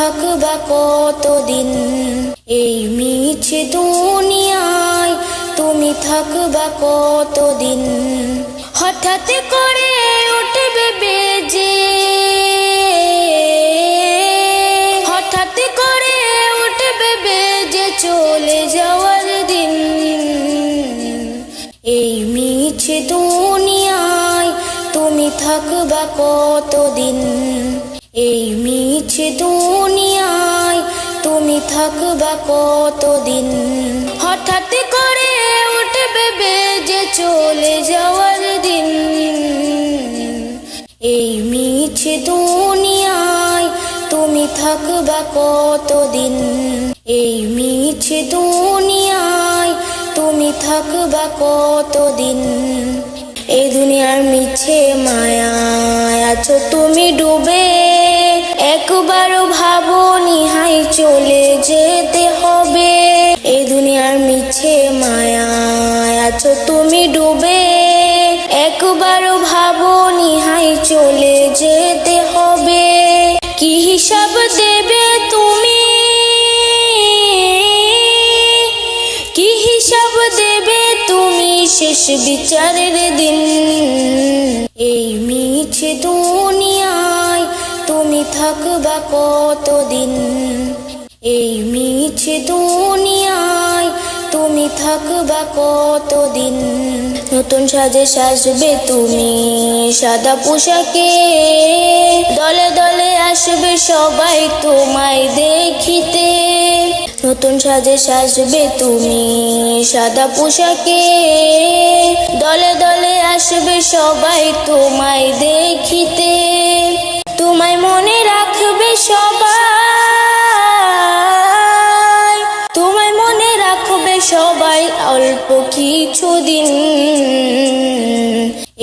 থাকবা কতদিন? এই মিছে দুনিয়ায় তুমি থাকবা কতদিন? হঠাৎ করে উঠবে বেজে, হঠাৎ করে উঠবে বেজে চলে যাওয়ার দিন। এই মিছে দুনিয়ায় তুমি থাকবা কতদিন? এই মিছে দুনিয়ায় তুমি থাকবা কতদিন? হঠাৎ করে উঠবে বেজে চলে যাওয়ার দিন। এই মিছে দুনিয়ায় তুমি থাকবা কতদিন? এই মিছে দুনিয়ায় তুমি থাকবা কতদিন? এই দুনিয়ার মিছে মায়ায় আছো তুমি ডুবে, একবারও ভাবোনি হাই চলে যেতে হবে। এই দুনিয়ার মিছে মায়ায় আছো তুমি ডুবে, একবারও ভাবোনি হাই চলে যেতে হবে। কি হিসাব দেবে তুমি, কি হিসাব দেবে তুমি শেষ বিচারের দিন? এই মিছে দুনিয়ায় তুমি থাকবা কতদিন? এই মিছে দুনিয়ায় তুমি থাকবা কতদিন? নতুন সাজে সাজবে তুমি সাদা পোশাকে, দলে দলে আসবে সবাই তোমায় দেখিতে। নতুন সাজে সাজবে তুমি সাদা পোশাকে, দলে দলে আসবে সবাই তোমায় দেখিতে। তোমায় মনে রাখবে সবাই, তোমায় মনে রাখবে সবাই অল্প কিছুদিন।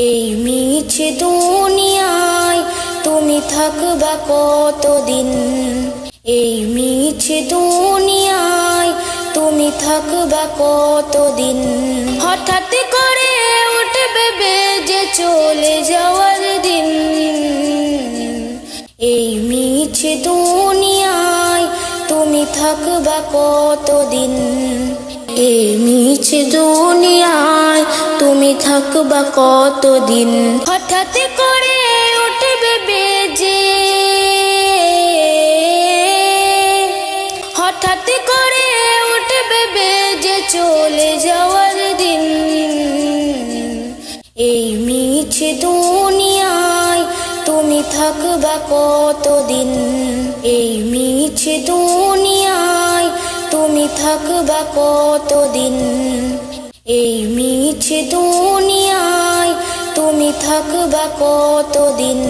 এই মিছে দুনিয়ায় তুমি থাকবা কতদিন? এই মিছে দুনিয়ায় তুমি থাকবা কতদিন? হঠাৎ করে উঠবে বেজে চলে যাওয়ার দিন। এই মিছে দুনিয়ায় তুমি থাকবা কতদিন? এই মিছে দুনিয়ায় তুমি থাকবা কতদিন? হঠাৎ করে উঠবে বেজে, হঠাৎ করে উঠবে বেজে চলে যাওয়ার দিন। এই মিছে দুনিয়ায় তুমি থাকবা কতদিন? এই মিছে দুনিয়ায় তুমি থাকবা কতদিন? এই মিছে দুনিয়ায় তুমি থাকবা কতদিন?